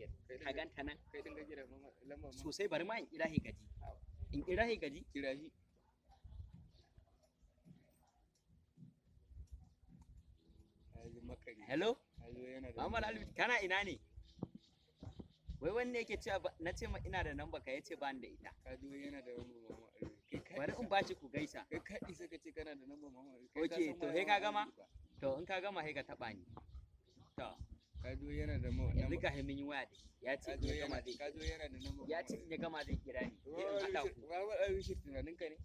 albihir ka ganta nan kai din kake da lambar sosai bari ma in ilahi gaji in ilahi gaji kirahi hello Muhammad Albihir kana ina ne wai wanne yake cewa na ce ma ina da namba ka yace ba ni da ita ka zo yana da lambar Muhammad Albihir bari in bashi ku gaisa kai ka isa ka ce kana da lambar Muhammad Albihir okay to he ka gama to in ka gama he ka taba ni to ka zo yana da yanzu ka mun yi waya da shi ya ce in ya gama zai ka zo yana da lambar ya ce in ya gama zai kira ni in haɗa ku Muhammad Albihir tunanin ka ne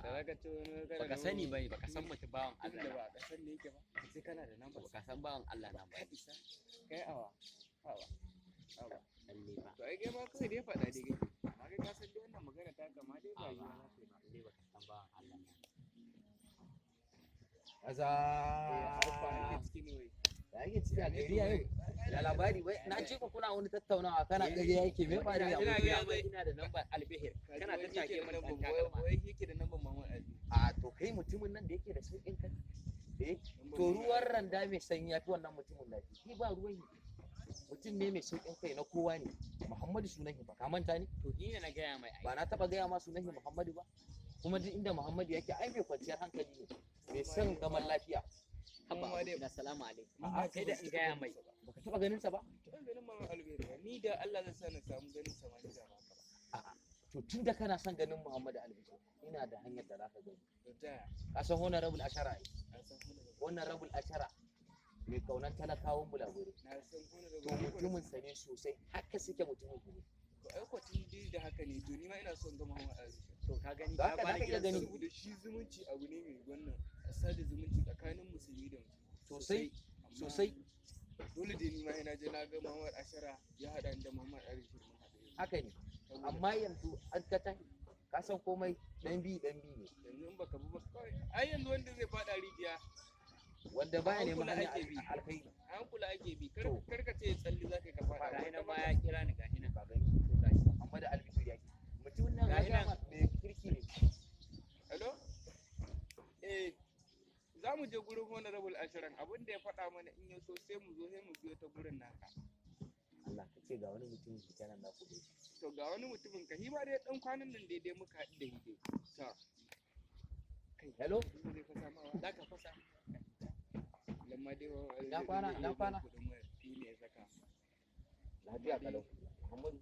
da zaka ce wani kana baka sani bai baka san mutum bawan Allah da ba ka san ne yake ba sai kana da lambar baka san bawan Allah na ba ka isa kai awa lalle ba to ai kai ma kawai dai faɗa dai amma kai ka san dai wannan magana ta kama dai ba yi ba lalle baka san bawan Allah na Aza ya yake ciki a gari yau da labari wai na ce ku kuna wani tattaunawa kana gari yake me ba da ina ga mai ina da lambar albihir kana tattake mana dan takalma wai yake da lambar Muhammad Albihir a to kai mutumin nan da yake da sauƙin kai to ruwan randa mai sanyi yafi wannan mutumin lafi shi ba ruwan mutum ne mai sauƙin kai na kowa ne Muhammadu sunan shi ba ka manta ne to ni ne na gaya mai ba na taba gaya ma sunan shi Muhammadu ba kuma duk inda Muhammadu yake ai mai kwanciyar hankali ne mai son zaman lafiya haba dai assalamu alaikum sai da in gaya mai baka taba ganin sa ba to ganin Muhammad Albihir ni da Allah zai sa na samu ganin sa ma ni da haka a'a to tunda kana son ganin Muhammadu Albihir ina da hanyar da zaka gani to ta ka san honorable ashara ai an san honorable ashara mai kaunan talakawan bulagure na san to mutumin sa ne sosai haka suke mutumin ne to ai kwatin dai da haka ne to ni ma ina son ga Muhammad Albihir to ka gani Za ka iya gani. saboda shi zumunci abu ne mai wannan sada zumunci tsakanin musulmi da musulmi sosai sosai dole dai ni ma ina je na ga Muhammad Ashara ya hada da Muhammad Albihir mun hada haka ne amma yanzu an ka tahi ka san komai dan bi ne yanzu in baka bi ba kawai ai yanzu wanda zai fada rijiya wanda baya neman Kula hanyar ake bi. alkhairi an kula ake bi kar ka ce tsalli zaka ka fada ga hina ma ya kira ni ga hina ka gani to gashi Muhammadu Albihir yake mutumin nan Gashi ya nan. mai kirki ne hello za mu je gurin honorable Ashirin abin da ya faɗa mana in ya so sai mu zo sai mu biyo ta gurin naka Allah ka ce ga wani mutum shi kenan na kuɗe to ga wani mutumin ka hima dai dan kwanan nan daidai muka haɗu da hide to kai hello zai fasa ma za ka fasa lamma dai Na kwana, na kwana. shi ne ya saka lafiya kalau Muhammadu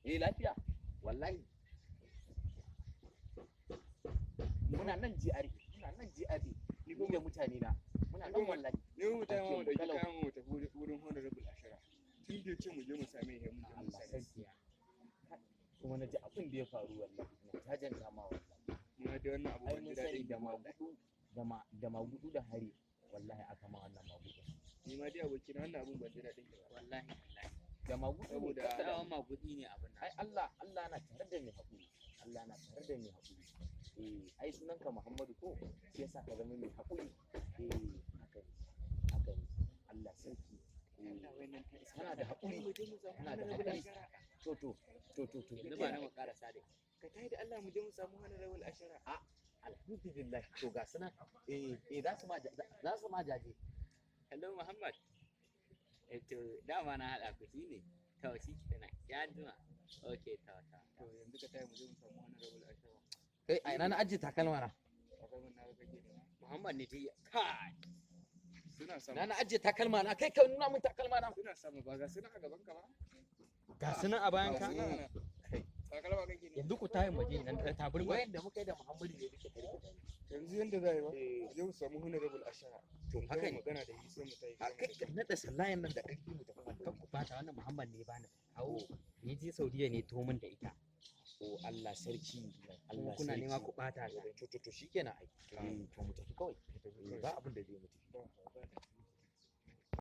lafiya wallahi muna nan GRA ni da mutane na muna nan wallahi ne mu ta mu da Kalau. kayan mu tafi wurin honorable Ashira tun da ce mu je mu same shi mu je mu Allah same shi sarki kuma na ji abin da ya faru wallahi na jajanta ma wallahi mu da wannan abu ai ban mun ji sani daɗin da da magudu da magudu da hari wallahi aka ma wannan magudu ni ma dai abokina wannan abun ban ji daɗin ba wallahi wallahi da magudu Saboda da'awan magudi ne abin ai nan Allah na tare da mai hakuri Allah na tare da mai hakuri ai sunanka Muhammadu ko shi yasa ka zama mai hakuri haka ne Allah sarki kana da hakuri kana da hakuri to yanzu ba na mu karasa dai ka tayi da Allah mu je mu samu honorable Ashira alhamdulillah to ga suna za su ma jaje hello Muhammad to dama na haɗa ku shi ne to shi kenan ya jima okay to to yanzu ka tayi mu je mu samu honorable Ashira kai a ina na ajiye takalma na akwai na ga kake ne Muhammad ne dai kai suna sama na ajiye takalma na kai ka nuna mun takalma na suna sama ba ga suna a gaban ka ba ga suna a bayan ka suna nan takalma kake ne yanzu ku tayin waje nan da taburma wayan da muka yi da Muhammadu ne duke karfi yanzu yanda za a yi ba mu je mu samu honorable Ashira to haka ne magana da shi sai mu tayi a kai ka nada sallayan nan da karfi mu tafi kan wannan ku bata wannan Muhammad ne bani awo ni je Saudiya ne to min da ita o Allah sarki kuma Allah kuna sarki nema ku bata ta to shikenan ai to mu tafi kawai ba abin da zai mu tafi ba